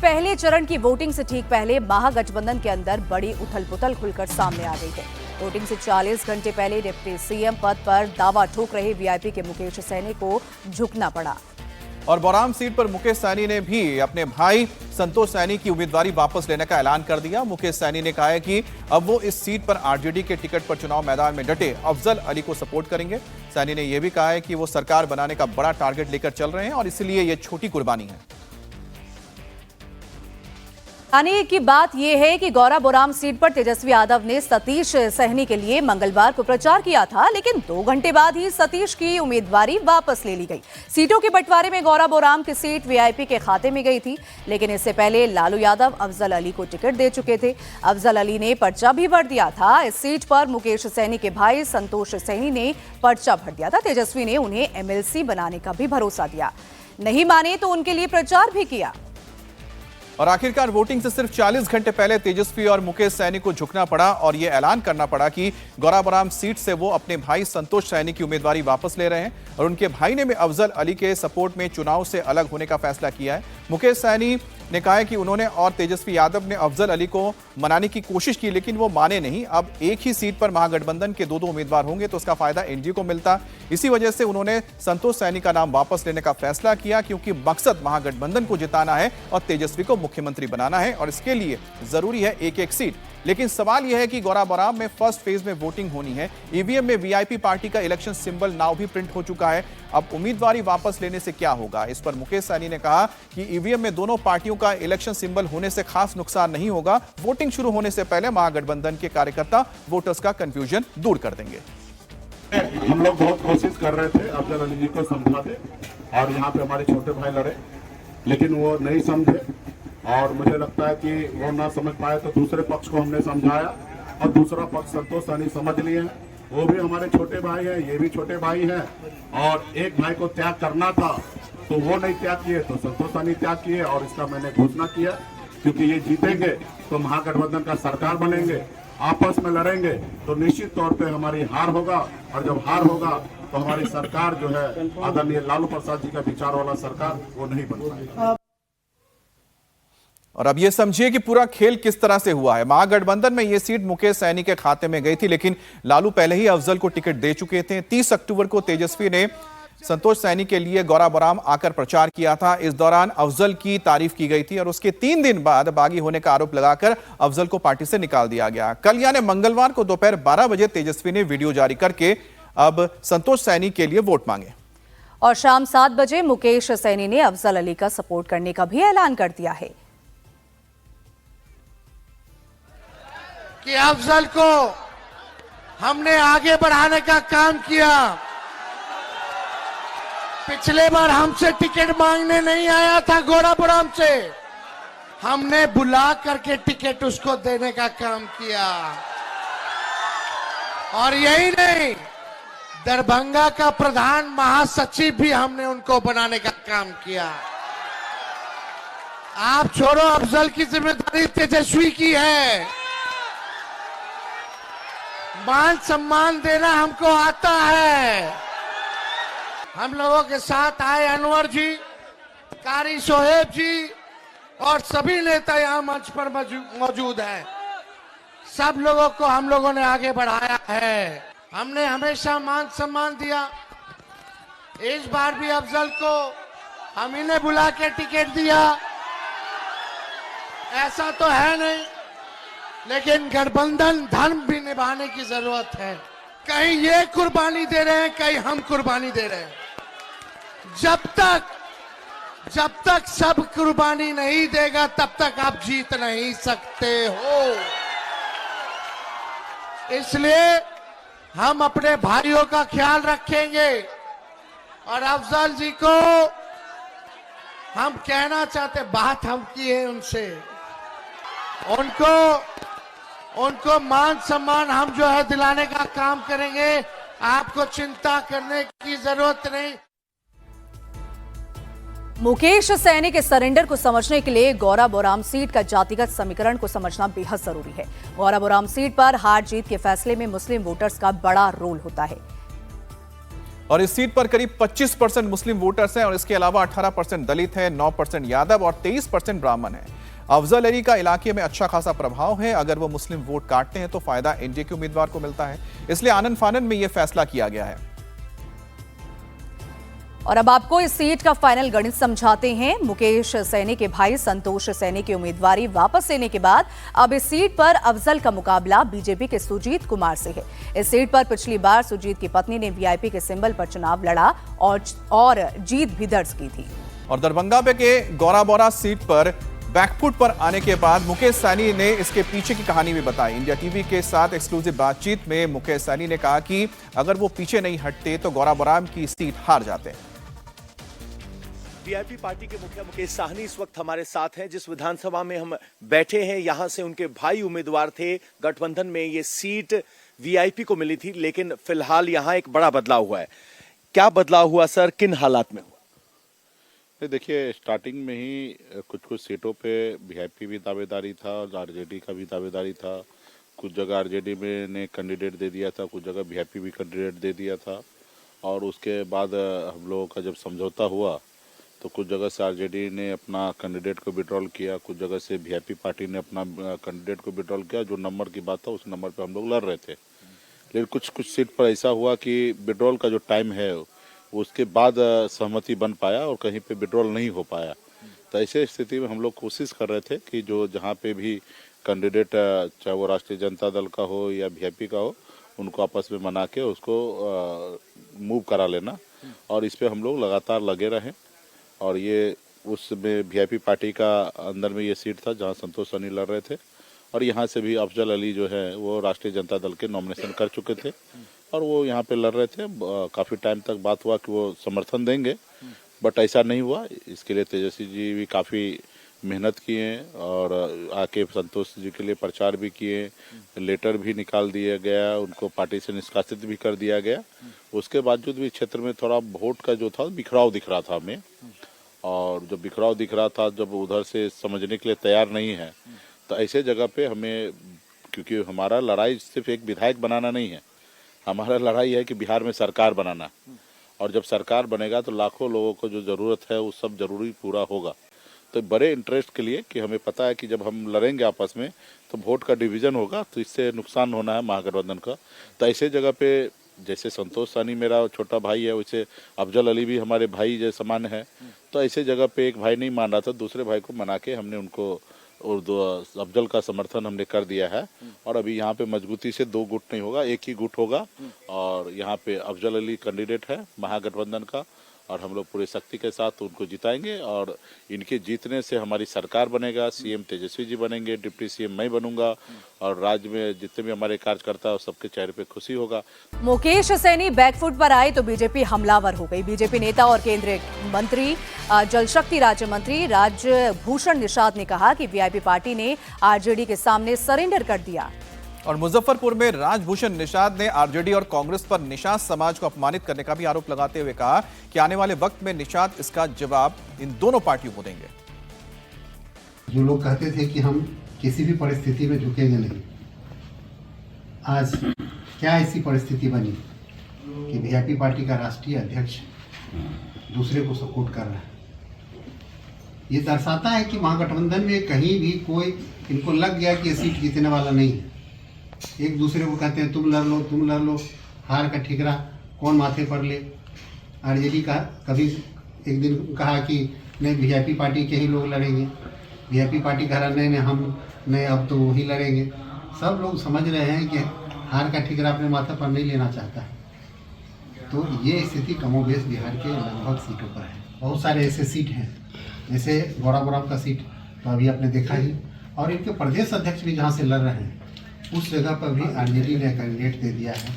पहले चरण की वोटिंग से ठीक पहले महागठबंधन के अंदर बड़ी उथल-पुथल खुलकर सामने आ गई है। वोटिंग से 40 घंटे पहले डिप्टी सीएम पद पर दावा ठोक रहे वीआईपी के मुकेश सैनी को झुकना पड़ा। और बौराम सीट पर मुकेश सैनी ने भी अपने भाई संतोष सैनी की उम्मीदवारी वापस लेने का ऐलान कर दिया। मुकेश सैनी ने कहा है कि अब वो इस सीट पर आरजेडी के टिकट पर चुनाव मैदान में डटे अफजल अली को सपोर्ट करेंगे। सैनी ने यह भी कहा है कि वो सरकार बनाने का बड़ा टारगेट लेकर चल रहे हैं और इसलिए ये छोटी कुर्बानी है। आने की बात यह है कि गौराबोराम सीट पर तेजस्वी यादव ने सतीश सहनी के लिए मंगलवार को प्रचार किया था, लेकिन 2 घंटे बाद ही सतीश की उम्मीदवारी वापस ले ली गई। सीटों के बंटवारे में गौराबोराम की सीट वीआईपी के खाते में गई थी, लेकिन इससे पहले लालू यादव अफजल अली को टिकट दे चुके थे। अफजल अली ने पर्चा भी भर दिया था। इस सीट पर मुकेश सैनी के भाई संतोष सैनी ने पर्चा भर दिया था। तेजस्वी ने उन्हें एमएलसी बनाने का भी भरोसा दिया, नहीं माने तो उनके लिए प्रचार भी किया। और आखिरकार वोटिंग से सिर्फ 40 घंटे पहले तेजस्वी और मुकेश सैनी को झुकना पड़ा और यह ऐलान करना पड़ा कि गौराबोराम सीट से वो अपने भाई संतोष सैनी की उम्मीदवारी वापस ले रहे हैं और उनके भाई ने भी अफजल अली के सपोर्ट में चुनाव से अलग होने का फैसला किया है। मुकेश सैनी ने कहा है कि उन्होंने और तेजस्वी यादव ने अफजल अली को मनाने की कोशिश की, लेकिन वो माने नहीं। अब एक ही सीट पर महागठबंधन के 2 उम्मीदवार होंगे तो उसका फायदा एनडीए को मिलता। इसी वजह से उन्होंने संतोष सैनी का नाम वापस लेने का फैसला किया, क्योंकि मकसद महागठबंधन को जिताना है और तेजस्वी को मुख्यमंत्री बनाना है और इसके लिए जरूरी है एक सीट। लेकिन सवाल यह है कि गौराबोराम में फर्स्ट फेज में वोटिंग होनी है। ईवीएम में वीआईपी पार्टी का इलेक्शन सिंबल नाउ भी प्रिंट हो चुका है। अब उम्मीदवारी वापस लेने से क्या होगा, इस पर मुकेश सैनी ने कहा कि ईवीएम में दोनों पार्टियों का इलेक्शन सिंबल होने से खास नुकसान नहीं होगा। वोटिंग शुरू होने से पहले महागठबंधन के कार्यकर्ता वोटर्स का कंफ्यूजन दूर कर देंगे। हम लोग बहुत कोशिश कर रहे थे अफजल अली जी को समझा दे, और यहाँ पे हमारे छोटे भाई लड़े, लेकिन वो नहीं समझे और मुझे लगता है कि वो ना समझ पाए तो दूसरे पक्ष को हमने समझाया और दूसरा पक्ष संतोष सैनी समझ लिए हैं। वो भी हमारे छोटे भाई हैं, ये भी छोटे भाई हैं, और एक भाई को त्याग करना था तो वो नहीं त्याग किए तो संतोष सैनी त्याग किए और इसका मैंने घोषणा किया, क्योंकि ये जीतेंगे तो महागठबंधन का सरकार बनेंगे, आपस में लड़ेंगे तो निश्चित तौर पे हमारी हार होगा, और जब हार होगा तो हमारी सरकार जो है आदरणीय लालू प्रसाद जी का विचार वाला सरकार वो नहीं बन पाएगी। और अब ये समझिए कि पूरा खेल किस तरह से हुआ है। महागठबंधन में ये सीट मुकेश सैनी के खाते में गई थी, लेकिन लालू पहले ही अफजल को टिकट दे चुके थे। 30 अक्टूबर को तेजस्वी ने संतोष सैनी के लिए गौराबोराम आकर प्रचार किया था। इस दौरान अफजल की तारीफ की गई थी और उसके 3 दिन बाद बागी होने का आरोप लगाकर अफजल को पार्टी से निकाल दिया गया। कल यानी मंगलवार को दोपहर 12 बजे तेजस्वी ने वीडियो जारी करके अब संतोष सैनी के लिए वोट मांगे और शाम 7 बजे मुकेश सैनी ने अफजल अली का सपोर्ट करने का भी ऐलान कर दिया है कि अफजल को हमने आगे बढ़ाने का काम किया। पिछले बार हमसे टिकट मांगने नहीं आया था गौराबोराम से, हमने बुला करके टिकट उसको देने का काम किया। और यही नहीं, दरभंगा का प्रधान महासचिव भी हमने उनको बनाने का काम किया। आप छोड़ो, अफजल की जिम्मेदारी तेजस्वी की है। मान सम्मान देना हमको आता है। हम लोगों के साथ आए अनवर जी, कारी सोहेब जी और सभी नेता यहाँ मंच पर मौजूद हैं। सब लोगों को हम लोगों ने आगे बढ़ाया है। हमने हमेशा मान सम्मान दिया। इस बार भी अफजल को हम ही ने बुला के टिकट दिया। ऐसा तो है नहीं, लेकिन गठबंधन धर्म भी निभाने की जरूरत है। कहीं ये कुर्बानी दे रहे हैं, कहीं हम कुर्बानी दे रहे हैं। जब तक सब कुर्बानी नहीं देगा तब तक आप जीत नहीं सकते हो। इसलिए हम अपने भाइयों का ख्याल रखेंगे और अफजल जी को हम कहना चाहते, बात हम की है उनसे, उनको मान सम्मान हम जो है दिलाने का काम करेंगे। आपको चिंता करने की जरूरत नहीं। मुकेश सैनी के सरेंडर को समझने के लिए गौराबोराम सीट का जातिगत समीकरण को समझना बेहद जरूरी है। गौराबोराम सीट पर हार जीत के फैसले में मुस्लिम वोटर्स का बड़ा रोल होता है। और इस सीट पर करीब 25% मुस्लिम वोटर्स हैं और इसके अलावा 18% दलित हैं, 9% यादव और 23% ब्राह्मण हैं। अफजल अली का इलाके में अच्छा खासा प्रभाव है। अगर वो मुस्लिम वोट काटते हैं तो फायदा एनडीए के उम्मीदवार को मिलता है, इसलिए आनन फानन में यह फैसला किया गया है। और अब आपको इस सीट का फाइनल गणित समझाते हैं। मुकेश सैनी के भाई संतोष सैनी की उम्मीदवारी वापस लेने के बाद अब इस सीट पर अफजल का मुकाबला बीजेपी के सुजीत कुमार से है। इस सीट पर पिछली बार सुजीत की पत्नी ने वीआईपी के सिंबल पर चुनाव लड़ा और जीत भी दर्ज की थी। और दरभंगा पे के गौराबोरा सीट पर बैकफुट पर आने के बाद मुकेश सैनी ने इसके पीछे की कहानी भी बताई। इंडिया टीवी के साथ एक्सक्लूसिव बातचीत में मुकेश सैनी ने कहा कि अगर वो पीछे नहीं हटते तो गौराबोराम की सीट हार जाते। वीआईपी पार्टी के मुखिया मुकेश साहनी इस वक्त हमारे साथ हैं। जिस विधानसभा में हम बैठे हैं, यहां से उनके भाई उम्मीदवार थे। गठबंधन में ये सीट वीआईपी को मिली थी, लेकिन फिलहाल यहां एक बड़ा बदलाव हुआ है। क्या बदलाव हुआ सर, किन हालात में हुआ? देखिए, स्टार्टिंग में ही कुछ सीटों पे वीआईपी भी दावेदारी था और आरजेडी का भी दावेदारी था। कुछ जगह आरजेडी में ने कैंडिडेट दे दिया था, कुछ जगह वीआईपी भी कैंडिडेट दे दिया था। और उसके बाद हम लोगों का जब समझौता हुआ तो कुछ जगह से आरजेडी ने अपना कैंडिडेट को विड्रॉल किया, कुछ जगह से वीआईपी पार्टी ने अपना कैंडिडेट को विड्रॉल किया। जो नंबर की बात था उस नंबर पे हम लोग लड़ रहे थे, लेकिन कुछ सीट पर ऐसा हुआ कि विड्रॉल का जो टाइम है उसके बाद सहमति बन पाया और कहीं पे विड्रॉल नहीं हो पाया। तो ऐसे स्थिति में हम लोग कोशिश कर रहे थे कि जो जहाँ पे भी कैंडिडेट, चाहे वो राष्ट्रीय जनता दल का हो या वीआईपी का हो, उनको आपस में मना के उसको मूव करा लेना। और इस पे हम लोग लगातार लगे रहे। और ये उसमें वीआईपी पार्टी का अंदर में ये सीट था जहां संतोष सैनी लड़ रहे थे। और यहाँ से भी अफजल अली जो है वो राष्ट्रीय जनता दल के नॉमिनेशन कर चुके थे और वो यहाँ पे लड़ रहे थे। काफ़ी टाइम तक बात हुआ कि वो समर्थन देंगे, बट ऐसा नहीं हुआ। इसके लिए तेजस्वी जी भी काफ़ी मेहनत किए और आके संतोष जी के लिए प्रचार भी किए, लेटर भी निकाल दिया गया, उनको पार्टी से निष्कासित भी कर दिया गया। उसके बावजूद भी क्षेत्र में थोड़ा वोट का जो था बिखराव दिख रहा था हमें। और जब बिखराव दिख रहा था, जब उधर से समझने के लिए तैयार नहीं है, तो ऐसे जगह पे हमें, क्योंकि हमारा लड़ाई सिर्फ एक विधायक बनाना नहीं है, हमारा लड़ाई है कि बिहार में सरकार बनाना। और जब सरकार बनेगा तो लाखों लोगों को जो ज़रूरत है वो सब जरूरी पूरा होगा। तो बड़े इंटरेस्ट के लिए कि हमें पता है कि जब हम लड़ेंगे आपस में तो वोट का डिवीज़न होगा, तो इससे नुकसान होना है महागठबंधन का। तो ऐसे जगह पे जैसे संतोष सैनी मेरा छोटा भाई है, वैसे अफजल अली भी हमारे भाई जैसे समान है। तो ऐसे जगह पे एक भाई नहीं मान रहा था, दूसरे भाई को मना के हमने उनको और अफजल का समर्थन हमने कर दिया है। और अभी यहाँ पे मजबूती से 2 गुट नहीं होगा, एक ही गुट होगा। और यहाँ पे अफजल अली कैंडिडेट है महागठबंधन का और हम लोग पूरी शक्ति के साथ उनको जिताएंगे। और इनके जीतने से हमारी सरकार बनेगा, सीएम तेजस्वी जी बनेंगे, डिप्टी सीएम मैं बनूंगा और राज्य में जितने भी हमारे कार्यकर्ता है सबके चेहरे पे खुशी होगा। मुकेश सैनी बैकफुट पर आए तो बीजेपी हमलावर हो गई। बीजेपी नेता और केंद्रीय मंत्री, जल शक्ति राज्य मंत्री राजभूषण निषाद ने कहा कि वीआईपी पार्टी ने आरजेडी के सामने सरेंडर कर दिया। और मुजफ्फरपुर में राजभूषण निषाद ने आरजेडी और कांग्रेस पर निषाद समाज को अपमानित करने का भी आरोप लगाते हुए कहा कि आने वाले वक्त में निषाद इसका जवाब इन दोनों पार्टियों को देंगे। जो लोग कहते थे कि हम किसी भी परिस्थिति में झुकेंगे नहीं, आज क्या ऐसी परिस्थिति बनी कि वीआईपी पार्टी का राष्ट्रीय अध्यक्ष दूसरे को सपोर्ट कर रहा है। ये दर्शाता है कि महागठबंधन में कहीं भी कोई इनको लग गया कि ये सीट जीतने वाला नहीं है। एक दूसरे को कहते हैं तुम लड़ लो, हार का ठिकरा कौन माथे पर ले। आरजेडी का कभी एक दिन कहा कि नहीं वीआईपी पार्टी के ही लोग लड़ेंगे, वीआईपी पार्टी कह रहा नहीं हम नहीं, अब तो वही लड़ेंगे। सब लोग समझ रहे हैं कि हार का ठिकरा अपने माथे पर नहीं लेना चाहता है। तो ये स्थिति कमोबेश बिहार के लगभग सीटों पर है। बहुत सारे ऐसे सीट हैं, जैसे गौराबोराम का सीट तो अभी आपने देखा ही, और इनके प्रदेश अध्यक्ष भी जहाँ से लड़ रहे हैं उस जगह पर भी आरजेडी ने कैंडिडेट दे दिया है।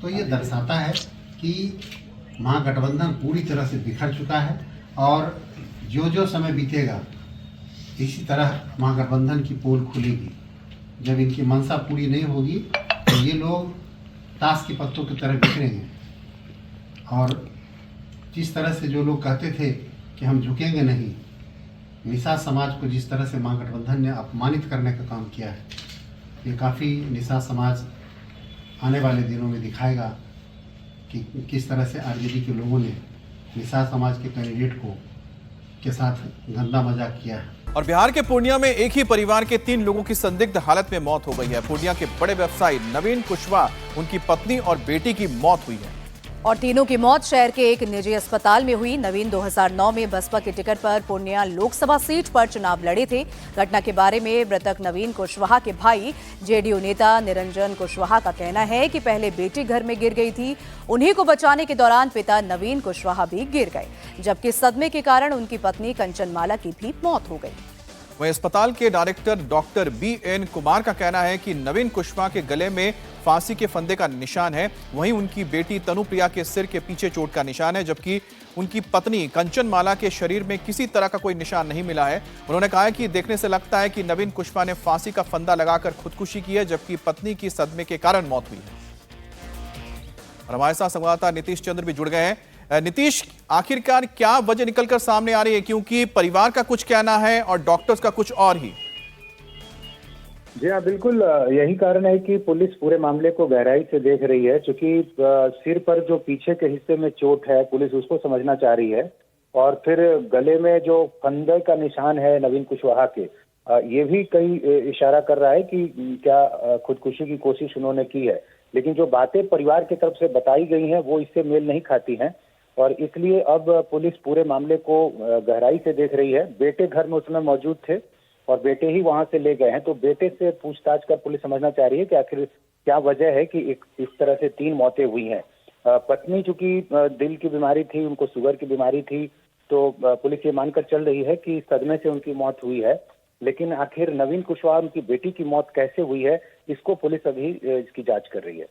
तो ये दर्शाता है कि महागठबंधन पूरी तरह से बिखर चुका है और जो समय बीतेगा इसी तरह महागठबंधन की पोल खुलेगी। जब इनकी मंशा पूरी नहीं होगी तो ये लोग ताश के पत्तों की तरह बिखरेंगे। और जिस तरह से जो लोग कहते थे कि हम झुकेंगे नहीं, निषाद समाज को जिस तरह से महागठबंधन ने अपमानित करने का काम किया है, ये काफ़ी निषाद समाज आने वाले दिनों में दिखाएगा कि किस तरह से आरजेडी के लोगों ने निषाद समाज के कैंडिडेट के साथ गंदा मजाक किया है। और बिहार के पूर्णिया में एक ही परिवार के 3 लोगों की संदिग्ध हालत में मौत हो गई है। पूर्णिया के बड़े व्यवसायी नवीन कुशवाहा, उनकी पत्नी और बेटी की मौत हुई है और तीनों की मौत शहर के एक निजी अस्पताल में हुई। नवीन 2009 में बसपा के टिकट पर पूर्णिया लोकसभा सीट पर चुनाव लड़े थे। घटना के बारे में मृतक नवीन कुशवाहा के भाई जेडीयू नेता निरंजन कुशवाहा का कहना है कि पहले बेटी घर में गिर गई थी, उन्हीं को बचाने के दौरान पिता नवीन कुशवाहा भी गिर गए, जबकि सदमे के कारण उनकी पत्नी कंचनमाला की भी मौत हो गई। वहीं अस्पताल के डायरेक्टर डॉक्टर BN कुमार का कहना है कि नवीन कुशवाहा के गले में फांसी के फंदे का निशान है, वहीं उनकी बेटी तनुप्रिया के सिर के पीछे चोट का निशान है, जबकि उनकी पत्नी कंचनमाला के शरीर में किसी तरह का कोई निशान नहीं मिला है। उन्होंने कहा है कि देखने से लगता है कि नवीन कुशवाहा ने फांसी का फंदा लगाकर खुदकुशी की है, जबकि पत्नी की सदमे के कारण मौत हुई है। और हमारे साथ संवाददाता नीतीश चंद्र भी जुड़ गए हैं। नीतीश, आखिरकार क्या वजह निकलकर सामने आ रही है, क्योंकि परिवार का कुछ कहना है और डॉक्टर्स का कुछ और ही। जी हाँ, बिल्कुल यही कारण है कि पुलिस पूरे मामले को गहराई से देख रही है। चूंकि सिर पर जो पीछे के हिस्से में चोट है, पुलिस उसको समझना चाह रही है, और फिर गले में जो फंदे का निशान है नवीन कुशवाहा के, ये भी कई इशारा कर रहा है कि क्या खुदकुशी की कोशिश उन्होंने की है। लेकिन जो बातें परिवार की तरफ से बताई गई हैं वो इससे मेल नहीं खाती हैं, और इसलिए अब पुलिस पूरे मामले को गहराई से देख रही है। बेटे घर में उसमें मौजूद थे और बेटे ही वहां से ले गए हैं, तो बेटे से पूछताछ कर पुलिस समझना चाह रही है कि आखिर क्या वजह है कि इस तरह से 3 मौतें हुई हैं। पत्नी चूंकि दिल की बीमारी थी, उनको शुगर की बीमारी थी, तो पुलिस ये मानकर चल रही है कि सदमे से उनकी मौत हुई है। लेकिन आखिर नवीन कुशवाहा, उनकी बेटी की मौत कैसे हुई है, इसको पुलिस अभी इसकी जांच कर रही है।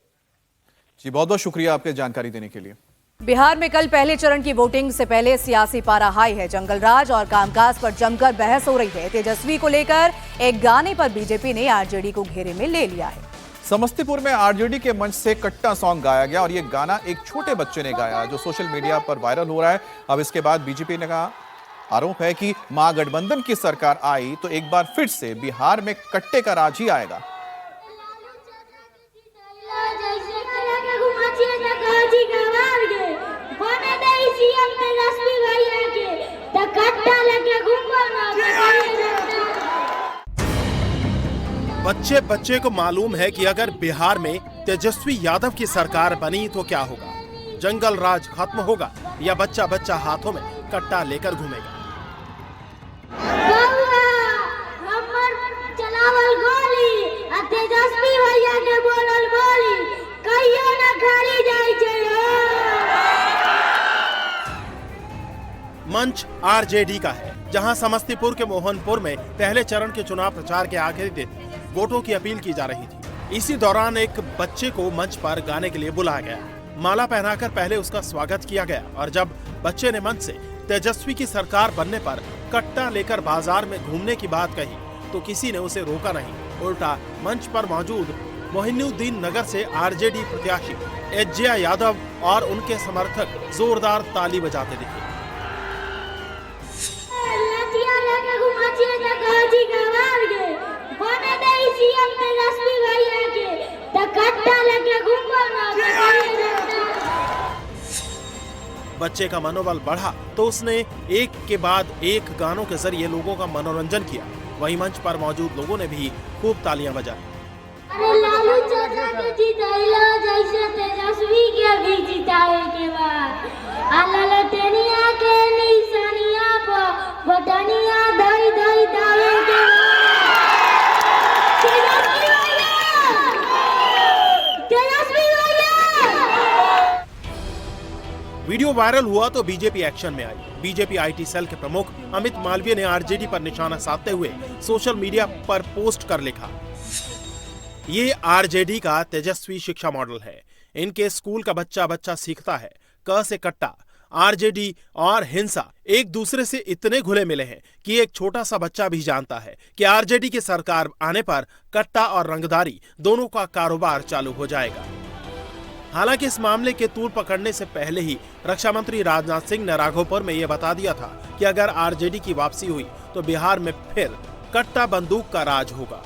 जी, बहुत बहुत शुक्रिया आपके जानकारी देने के लिए। बिहार में कल पहले चरण की वोटिंग से पहले सियासी पारा हाई है। जंगलराज और कामकाज पर जमकर बहस हो रही है। तेजस्वी को लेकर एक गाने पर बीजेपी ने आरजेडी को घेरे में ले लिया है। समस्तीपुर में आरजेडी के मंच से कट्टा सॉन्ग गाया गया और ये गाना एक छोटे बच्चे ने गाया, जो सोशल मीडिया पर वायरल हो रहा है। अब इसके बाद बीजेपी ने कहा, आरोप है कि महागठबंधन की सरकार आई तो एक बार फिर से बिहार में कट्टे का राज ही आएगा। बच्चे बच्चे को मालूम है कि अगर बिहार में तेजस्वी यादव की सरकार बनी तो क्या होगा। जंगल राज खत्म होगा या बच्चा बच्चा हाथों में कट्टा लेकर घूमेगा। तेजस्वी भैया के बोलल बोली कहियो ना खाली जाय छै। मंच आरजेडी का है, जहां समस्तीपुर के मोहनपुर में पहले चरण के चुनाव प्रचार के आखिरी दिन वोटों की अपील की जा रही थी। इसी दौरान एक बच्चे को मंच पर गाने के लिए बुलाया गया। माला पहनाकर पहले उसका स्वागत किया गया और जब बच्चे ने मंच से तेजस्वी की सरकार बनने पर कट्टा लेकर बाजार में घूमने की बात कही तो किसी ने उसे रोका नहीं। उल्टा मंच पर मौजूद मोहिनुद्दीन नगर से आरजेडी प्रत्याशी एज्जिया यादव और उनके समर्थक जोरदार ताली बजाते दिखे। बच्चे का मनोबल बढ़ा तो उसने एक के बाद एक गानों के जरिए लोगों का मनोरंजन किया। वहीं मंच पर मौजूद लोगों ने भी खूब तालियां बजाई। अरे लालू चाचा के जिताइला जैसे तेजस्वी के भी जिताए के बाद ललटेनिया के निशानिया पर बटनिया दई दई दावे के वीडियो वायरल हुआ तो बीजेपी एक्शन में आई। बीजेपी आईटी सेल के प्रमुख अमित मालवीय ने आरजेडी पर निशाना साधते हुए सोशल मीडिया पर पोस्ट कर लिखा, ये आरजेडी का तेजस्वी शिक्षा मॉडल है। इनके स्कूल का बच्चा बच्चा सीखता है क से कट्टा। आरजेडी और हिंसा एक दूसरे से इतने घुले मिले हैं कि एक छोटा सा बच्चा भी जानता है कि आरजेडी की सरकार आने पर कट्टा और रंगदारी दोनों का कारोबार चालू हो जाएगा। हालांकि इस मामले के तूल पकड़ने से पहले ही रक्षा मंत्री राजनाथ सिंह ने राघोपुर में यह बता दिया था कि अगर आरजेडी की वापसी हुई तो बिहार में फिर कट्टा बंदूक का राज होगा।